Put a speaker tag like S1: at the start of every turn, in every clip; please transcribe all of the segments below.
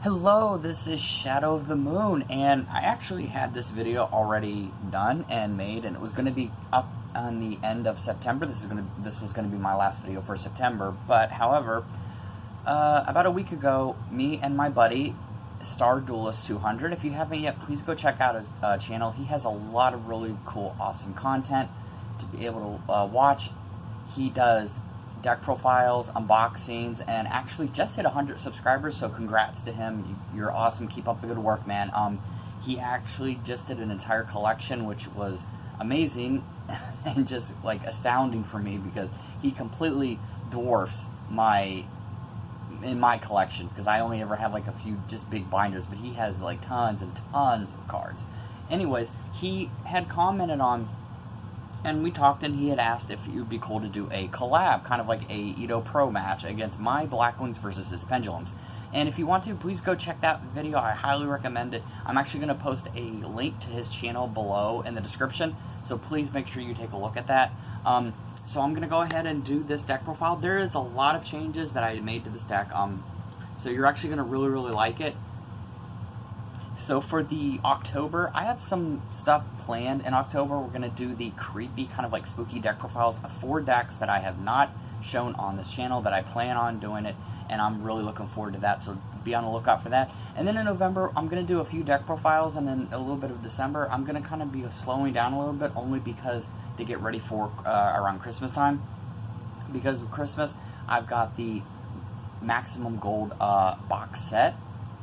S1: Hello, this is Shadow of the Moon, and I actually had this video already done and made, and it was going to be up on the end of September. This was going to be my last video for September, but however, about a week ago, me and my buddy, Star Duelist 200, if you haven't yet, please go check out his channel. He has a lot of really cool, awesome content to be able to watch. He does deck profiles, unboxings, and actually just hit 100 subscribers, so congrats to him. You're awesome. Keep up the good work, man. He actually just did an entire collection, which was amazing and just like astounding for me because he completely dwarfs my collection, because I only ever have like a few just big binders, but he has like tons and tons of cards. Anyways, he had commented on, and we talked, and he had asked if it would be cool to do a collab, kind of like a Edo Pro match against my Blackwings versus his Pendulums. And if you want to, please go check that video. I highly recommend it. I'm actually going to post a link to his channel below in the description, so please make sure you take a look at that. So I'm going to go ahead and do this deck profile. There is a lot of changes that I made to this deck, so you're actually going to really, really like it. So for the October, I have some stuff planned in October. We're going to do the creepy, kind of like spooky deck profiles of 4 decks that I have not shown on this channel that I plan on doing it, and I'm really looking forward to that, so be on the lookout for that. And then in November, I'm going to do a few deck profiles, and then a little bit of December, I'm going to kind of be slowing down a little bit, only because to get ready for around Christmas time. Because of Christmas, I've got the Maximum Gold box set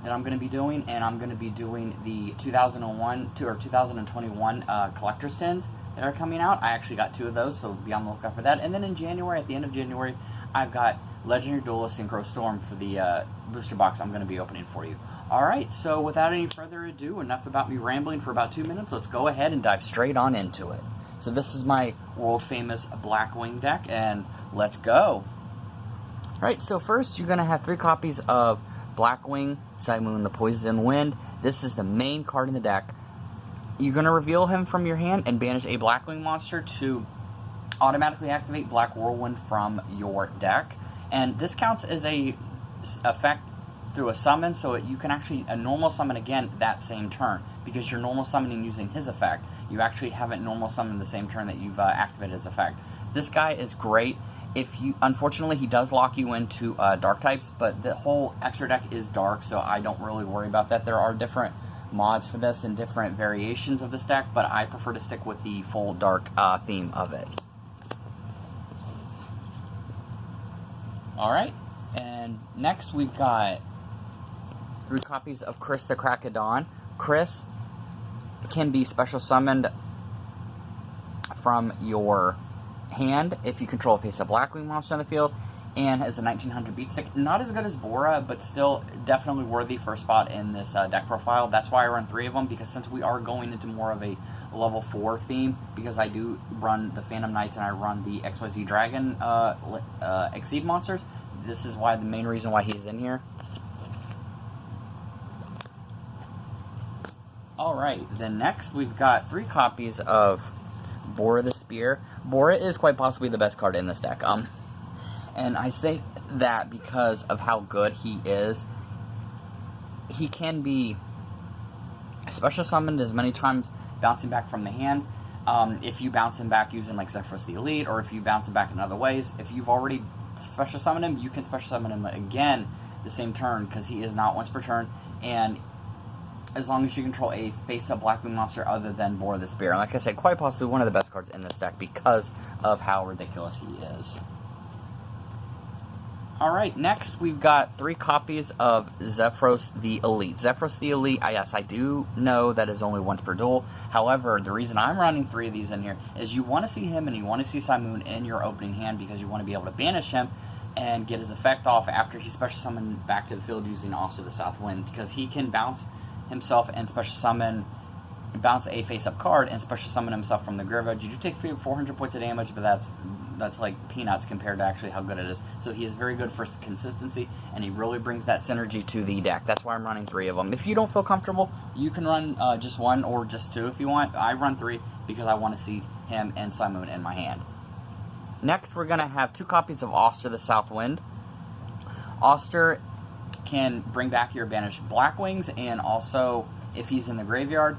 S1: that I'm going to be doing, and I'm going to be doing the 2021 collector's tins that are coming out. I actually got 2 of those, so be on the lookout for that. And then in January, at the end of January, I've got Legendary Duelist Synchro Storm for the booster box I'm going to be opening for you. Alright, so without any further ado, enough about me rambling for about 2 minutes, let's go ahead and dive straight on into it. So this is my world famous Blackwing deck, and let's go. Alright, so first you're going to have 3 copies of Blackwing, Moon, the Poison Wind. This is the main card in the deck. You're going to reveal him from your hand and banish a Blackwing monster to automatically activate Black Whirlwind from your deck. And this counts as a effect through a summon, so you can actually normal summon again that same turn, because you're normal summoning using his effect. You actually haven't normal summoned the same turn that you've activated his effect. This guy is great. Unfortunately, he does lock you into dark types, but the whole extra deck is dark, so I don't really worry about that. There are different mods for this and different variations of this deck, but I prefer to stick with the full dark theme of it. Alright, and next we've got 3 copies of Chris the Crack of Dawn. Chris can be special summoned from your hand if you control a face-up Blackwing monster on the field, and has a 1900 beat stick. Not as good as Bora, but still definitely worthy for a spot in this deck profile. That's why I run 3 of them, because since we are going into more of a level 4 theme, because I do run the Phantom Knights and I run the XYZ Dragon Exceed monsters, this is why the main reason why he's in here. Alright, then next we've got 3 copies of Bora the Spear. Bora is quite possibly the best card in this deck. And I say that because of how good he is. He can be special summoned as many times bouncing back from the hand. If you bounce him back using like Zephros the Elite, or if you bounce him back in other ways. If you've already special summoned him, you can special summon him again the same turn, because he is not once per turn, and as long as you control a face-up Blackwing monster other than Bora the Spear. And like I said, quite possibly one of the best cards in this deck because of how ridiculous he is. Alright, next we've got 3 copies of Zephros the Elite. Zephros the Elite, yes, I do know that is only once per duel. However, the reason I'm running 3 of these in here is you want to see him and you want to see Moon in your opening hand, because you want to be able to banish him and get his effect off after he's special summoned back to the field using also the South Wind, because he can bounce himself and special summon, bounce a face-up card and special summon himself from the graveyard. You do take 400 points of damage, but that's like peanuts compared to actually how good it is. So he is very good for consistency, and he really brings that synergy to the deck. That's why I'm running 3 of them. If you don't feel comfortable, you can run just 1 or just 2 if you want. I run 3 because I want to see him and Moon in my hand. Next, we're going to have 2 copies of Oster the South Wind. Oster can bring back your banished Blackwings, and also, if he's in the graveyard,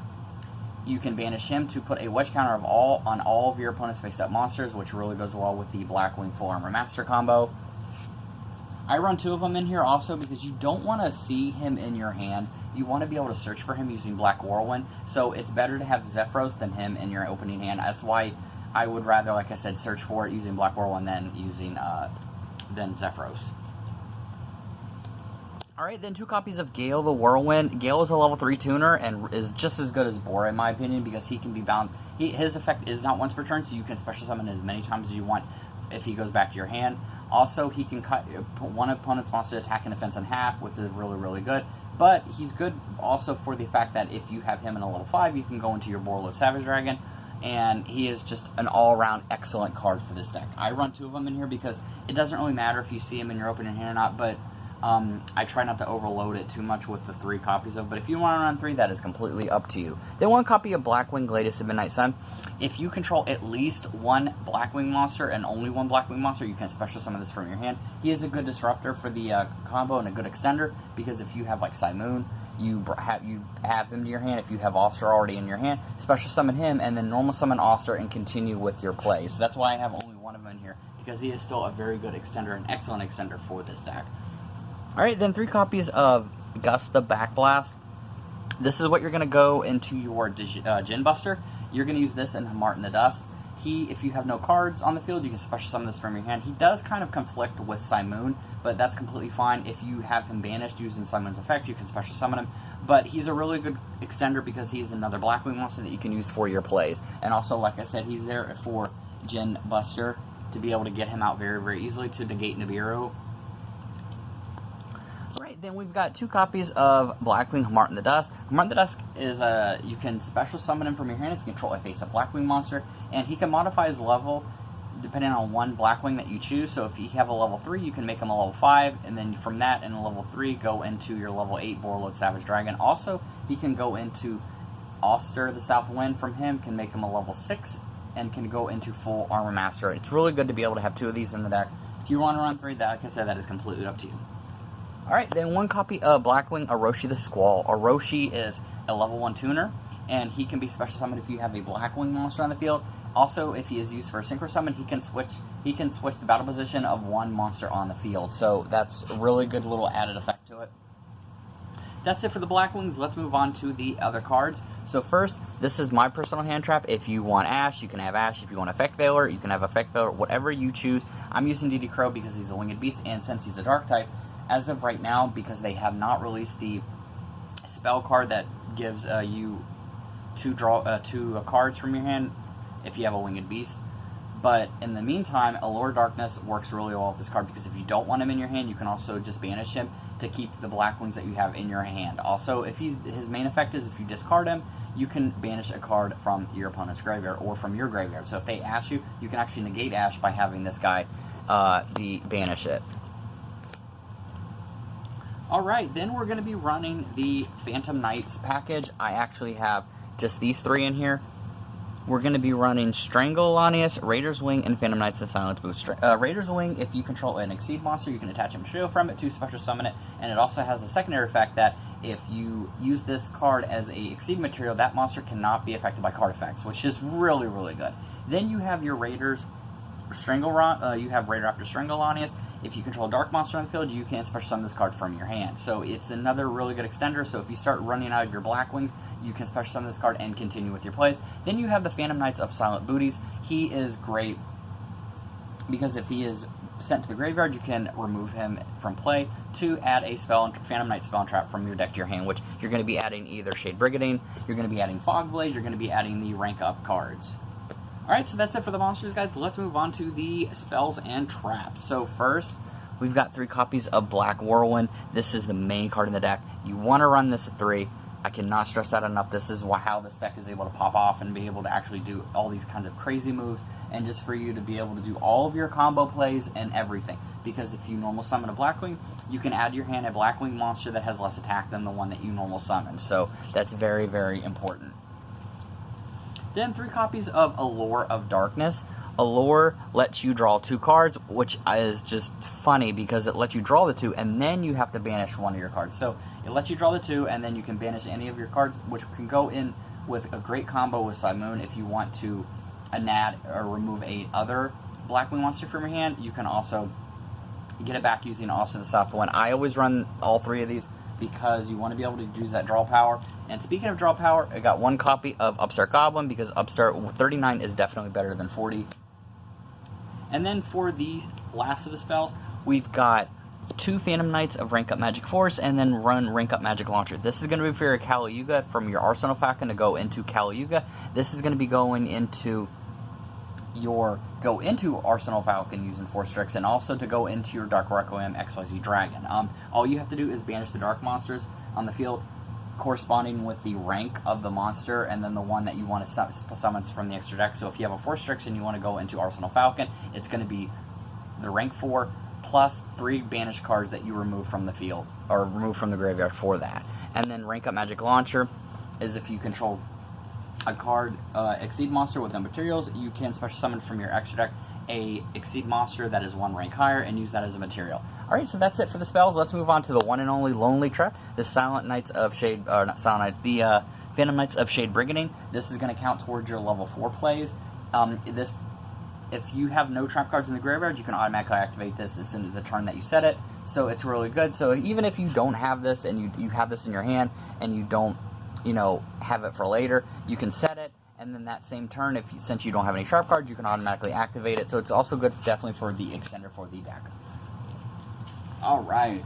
S1: you can banish him to put a wedge counter on all of your opponent's face-up monsters, which really goes well with the Blackwing Full Armor Master combo. I run 2 of them in here also because you don't want to see him in your hand. You want to be able to search for him using Black Whirlwind, so it's better to have Zephros than him in your opening hand. That's why I would rather, like I said, search for it using Black Whirlwind than Zephros. Alright, then 2 copies of Gail the Whirlwind. Gail is a level 3 tuner and is just as good as Bora in my opinion, because he can be bound. His effect is not once per turn, so you can special summon as many times as you want if he goes back to your hand. Also, he can cut one opponent's monster attack and defense in half, which is really, really good. But he's good also for the fact that if you have him in a level 5, you can go into your Borlo Savage Dragon, and he is just an all-around excellent card for this deck. I run 2 of them in here because it doesn't really matter if you see him in your opening hand or not, but I try not to overload it too much with the 3 copies of, but if you want to run 3, that is completely up to you. Then 1 copy of Blackwing, Latest of Midnight Sun. If you control at least 1 Blackwing monster and only 1 Blackwing monster, you can special summon this from your hand. He is a good disruptor for the combo and a good extender, because if you have like Simoon, you have him to your hand. If you have Oster already in your hand, special summon him and then normal summon Oster and continue with your play. So that's why I have only 1 of them in here, because he is still a very good extender, an excellent extender for this deck. Alright, then 3 copies of Gus the Backblast. This is what you're going to go into your Djinn Buster. You're going to use this in Martin the Dust. If you have no cards on the field, you can special summon this from your hand. He does kind of conflict with Simoon, but that's completely fine. If you have him banished using Simoon's effect, you can special summon him. But he's a really good extender because he's another Blackwing monster that you can use for your plays. And also, like I said, he's there for Djinn Buster to be able to get him out very, very easily to negate Nibiru. Then we've got 2 copies of Blackwing Martin the Dusk. Martin the Dusk is you can special summon him from your hand if you control a face-up Blackwing monster, and he can modify his level depending on 1 Blackwing that you choose. So if you have a level 3, you can make him a level 5, and then from that and a level 3 go into your level 8 Borlo Savage Dragon. Also, he can go into Oster the South Wind from him, can make him a level 6, and can go into Full Armor Master. It's really good to be able to have 2 of these in the deck. If you want to run 3, like I said, that is completely up to you. Alright, then 1 copy of Blackwing Orochi the Squall. Orochi is a level 1 tuner, and he can be special summoned if you have a Blackwing monster on the field. Also, if he is used for a synchro summon, he can switch the battle position of 1 monster on the field. So that's a really good little added effect to it. That's it for the Blackwings. Let's move on to the other cards. So first, this is my personal hand trap. If you want Ash, you can have Ash. If you want Effect Veiler, you can have Effect Veiler. Whatever you choose. I'm using DD Crow because he's a winged beast, and since he's a dark type, as of right now, because they have not released the spell card that gives you 2 cards from your hand if you have a winged beast. But in the meantime, Allure Darkness works really well with this card, because if you don't want him in your hand, you can also just banish him to keep the Blackwings that you have in your hand. Also, if his main effect is if you discard him, you can banish a card from your opponent's graveyard or from your graveyard. So if they Ash you, you can actually negate Ash by having this guy banish it. Alright, then we're going to be running the Phantom Knights package. I actually have just these 3 in here. We're going to be running Strangle Lanius, Raider's Wing, and Phantom Knights and Silence Boost. Raider's Wing, if you control an Exceed monster, you can attach a material from it to special summon it, and it also has a secondary effect that if you use this card as a Exceed material, that monster cannot be affected by card effects, which is really, really good. Then you have your Raiders, you have Raider after Strangle Lanius. If you control a dark monster on the field, you can special summon this card from your hand. So it's another really good extender. So if you start running out of your Blackwings, you can special summon this card and continue with your plays. Then you have the Phantom Knights of Silent Booties. He is great because if he is sent to the graveyard, you can remove him from play to add a Phantom Knight spell and trap from your deck to your hand, which you're going to be adding either Shade Brigadine, you're going to be adding Fog Blade, you're going to be adding the rank up cards. Alright, so that's it for the monsters, guys. Let's move on to the spells and traps. So first, we've got 3 copies of Black Whirlwind. This is the main card in the deck. You want to run this at 3. I cannot stress that enough. This is how this deck is able to pop off and be able to actually do all these kinds of crazy moves, and just for you to be able to do all of your combo plays and everything. Because if you normal summon a Blackwing, you can add to your hand a Blackwing monster that has less attack than the one that you normal summon. So that's very, very important. Then 3 copies of Allure of Darkness. Allure lets you draw 2 cards, which is just funny because it lets you draw the 2 and then you have to banish one of your cards. So it lets you draw the 2 and then you can banish any of your cards, which can go in with a great combo with Simoon. If you want to add or remove a other Blackwing monster from your hand, you can also get it back using also the South one. I always run all 3 of these because you want to be able to use that draw power. And speaking of draw power, I got 1 copy of Upstart Goblin because Upstart 39 is definitely better than 40. And then for the last of the spells, we've got 2 Phantom Knights of Rank Up Magic Force, and then run Rank Up Magic Launcher. This is going to be for your Caliuga from your Arsenal Falcon to go into Caliuga. This is going to be going into your Arsenal Falcon using 4 Strix, and also to go into your Dark Requiem XYZ Dragon. All you have to do is banish the dark monsters on the field corresponding with the rank of the monster, and then the one that you want to summon from the extra deck. So if you have a 4 Strix and you want to go into Arsenal Falcon, it's going to be the rank 4 plus 3 banished cards that you remove from the field, or remove from the graveyard for that. And then Rank Up Magic Launcher is if you control a card, Exceed monster with no materials, you can special summon from your extra deck a Exceed monster that is 1 rank higher and use that as a material. Alright, so that's it for the spells. Let's move on to the one and only Lonely Trap, the Silent Knights of Shade, or not Silent Knights, the Phantom Knights of Shade Brigading. This is going to count towards your level 4 plays. If you have no trap cards in the graveyard, you can automatically activate this as soon as the turn that you set it. So it's really good. So even if you don't have this and you have this in your hand and you don't, have it for later, you can set it, and then that same turn, since you don't have any sharp cards, you can automatically activate it. So it's also good definitely for the extender for the deck. Alright.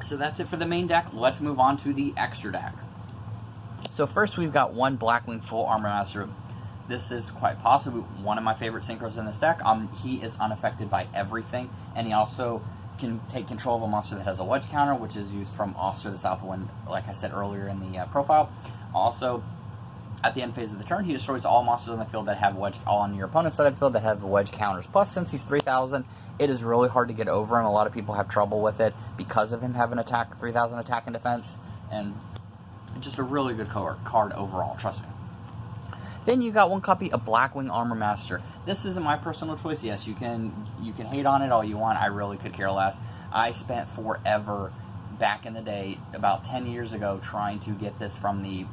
S1: So that's it for the main deck. Let's move on to the extra deck. So first we've got 1 Blackwing Full Armor Master. This is quite possibly one of my favorite synchros in this deck. He is unaffected by everything, and he also can take control of a monster that has a wedge counter, which is used from Oster the South Wind, like I said earlier in the profile. Also, at the end phase of the turn, he destroys all monsters on the field that have wedge, on your opponent's side of the field that have wedge counters. Plus, since he's 3,000, it is really hard to get over him. A lot of people have trouble with it because of him having 3,000 attack and defense, and just a really good card overall, trust me. Then you got 1 copy of Blackwing Armor Master. This isn't my personal choice. Yes, you can hate on it all you want. I really could care less. I spent forever back in the day, about 10 years ago, trying to get this from the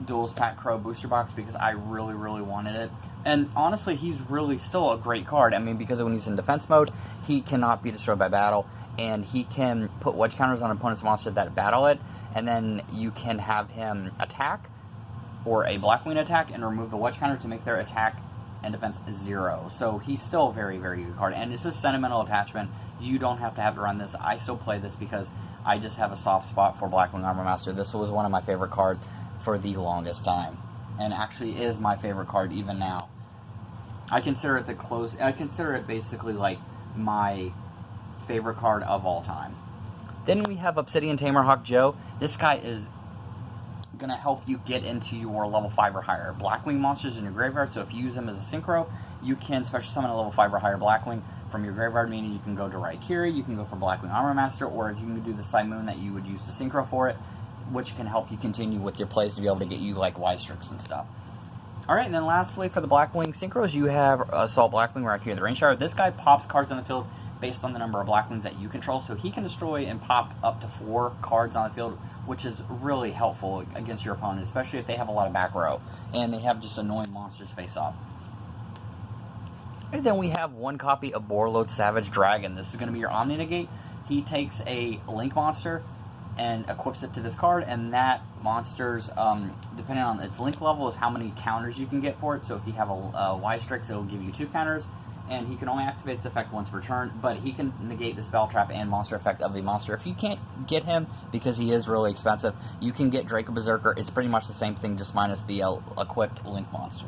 S1: Duels Pack Crow booster box because I really, really wanted it. And honestly, he's really still a great card. I mean, because when he's in defense mode, he cannot be destroyed by battle, and he can put wedge counters on opponent's monster that battle it, and then you can have him attack or a Blackwing attack and remove the wedge counter to make their attack and defense 0. So he's still a very, very good card. And it's a sentimental attachment. You don't have to run this. I still play this because I just have a soft spot for Blackwing Armor Master. This was one of my favorite cards for the longest time, and actually is my favorite card even now. I consider it basically like my favorite card of all time. Then we have Obsidian Tamer Hawk Joe. This guy is going to help you get into your level 5 or higher Blackwing monsters in your graveyard. So if you use them as a synchro, you can special summon a level 5 or higher Blackwing from your graveyard, meaning you can go to Raikiri, you can go for Blackwing Armor Master, or you can do the Simoon that you would use to synchro for it, which can help you continue with your plays to be able to get you like Y-Strix and stuff. Alright, and then lastly for the Blackwing synchros, you have Assault Blackwing Raikiri the Rainshower. This guy pops cards on the field based on the number of Blackwings that you control, so he can destroy and pop up to 4 cards on the field, which is really helpful against your opponent, especially if they have a lot of back row and they have just annoying monsters face off. And then we have 1 copy of Borload Savage Dragon. This is going to be your Omni Negate. He takes a Link monster and equips it to this card, and that monster's, depending on its Link level, is how many counters you can get for it. So if you have a Y-Strix, it'll give you 2 counters, and he can only activate its effect once per turn, but he can negate the spell trap and monster effect of the monster. If you can't get him, because he is really expensive, you can get Draco Berserker. It's pretty much the same thing, just minus the equipped Link monster.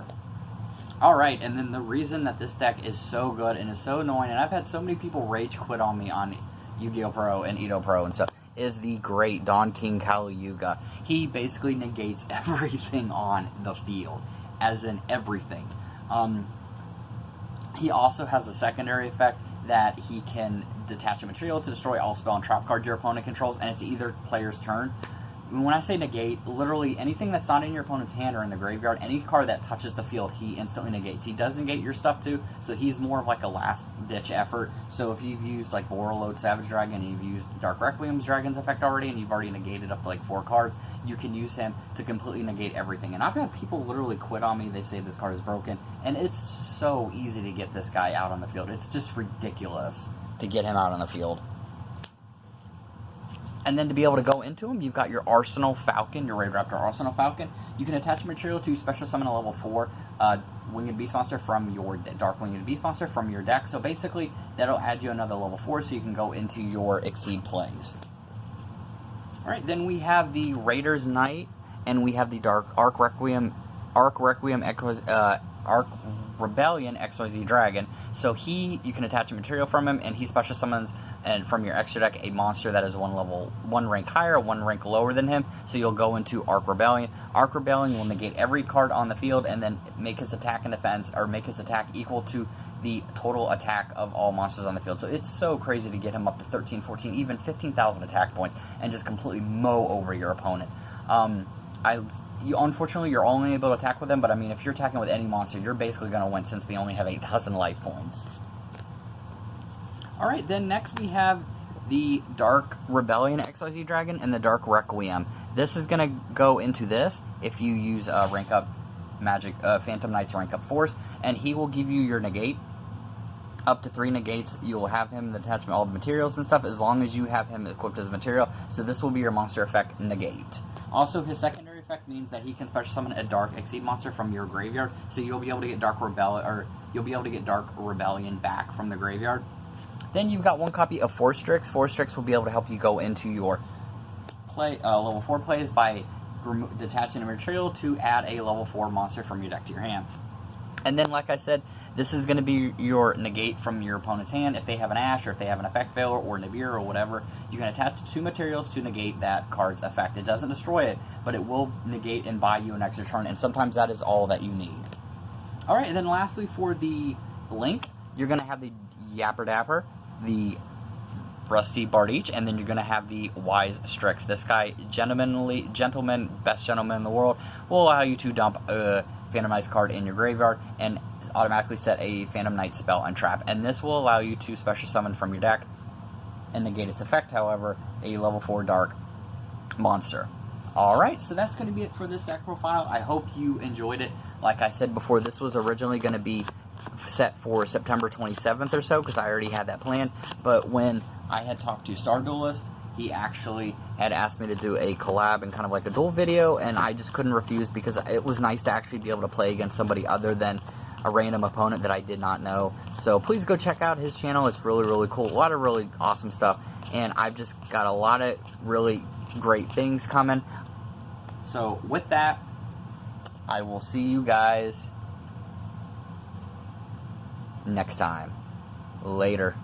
S1: Alright, and then the reason that this deck is so good and is so annoying, and I've had so many people rage quit on me on Yu-Gi-Oh! Pro and Edo Pro and stuff, is the great Don King Caliuga. He basically negates everything on the field, as in everything. He also has a secondary effect that he can detach a material to destroy all spell and trap cards your opponent controls, and it's either player's turn. when I say negate, literally anything that's not in your opponent's hand or in the graveyard, any card that touches the field, he instantly negates. He does negate your stuff too, so he's more of like a last-ditch effort. So if you've used like Borreload Savage Dragon, and you've used Dark Requiem's Dragon's effect already, and you've already negated up to like 4 cards, you can use him to completely negate everything. And I've had people literally quit on me. They say this card is broken, and it's so easy to get this guy out on the field. It's just ridiculous to get him out on the field. And then to be able to go into him, you've got your Arsenal Falcon, your Raid Raptor Arsenal Falcon. You can attach material to special summon a level 4 Winged Beast Monster from your Dark Winged Beast Monster from your deck. So basically, that'll add you another level 4 so you can go into your Exceed plays. Alright, then we have the Raiders Knight, and we have the Arc Requiem Arc Rebellion XYZ Dragon. So you can attach a material from him, and he special summons and from your extra deck a monster that is one rank higher, 1 rank lower than him. So you'll go into Arc Rebellion. Arc Rebellion will negate every card on the field and then make his attack and defense, or make his attack equal to the total attack of all monsters on the field. So it's so crazy to get him up to 13, 14, even 15,000 attack points and just completely mow over your opponent. Unfortunately, you're only able to attack with them, but I mean, if you're attacking with any monster, you're basically going to win since they only have 8,000 life points. Alright, then next we have the Dark Rebellion XYZ Dragon and the Dark Requiem. This is going to go into this if you use rank up Magic, Phantom Knight's rank up Force, and he will give you your negate. Up to 3 negates, you will have him attach all the materials and stuff as long as you have him equipped as material. So this will be your monster effect negate. Also, his secondary effect means that he can special summon a Dark Exceed monster from your graveyard, so you'll be able to get Dark Rebellion back from the graveyard. Then you've got 1 copy of Force Strix. Force Strix will be able to help you go into your level 4 plays by detaching a material to add a level 4 monster from your deck to your hand. And then, like I said, this is going to be your negate from your opponent's hand. If they have an Ash, or if they have an effect failure, or Nibiru, or whatever, you can attach 2 materials to negate that card's effect. It doesn't destroy it, but it will negate and buy you an extra turn, and sometimes that is all that you need. Alright, and then lastly for the Link, you're going to have the Yapper Dapper, the Rusty Bardiche, and then you're going to have the Wise Strix. This guy, best gentleman in the world, will allow you to dump a Phantom Knight's card in your graveyard and automatically set a Phantom Knight spell and trap. And this will allow you to special summon from your deck and negate its effect, however, a level 4 Dark monster. Alright, so that's going to be it for this deck profile. I hope you enjoyed it. Like I said before, this was originally going to be set for September 27th or so, because I already had that planned. But when I had talked to Star Duelist, he actually had asked me to do a collab and kind of like a duel video, and I just couldn't refuse because it was nice to actually be able to play against somebody other than a random opponent that I did not know. So please go check out his channel. It's really, really cool. A lot of really awesome stuff, and I've just got a lot of really great things coming. So with that, I will see you guys next time. Later.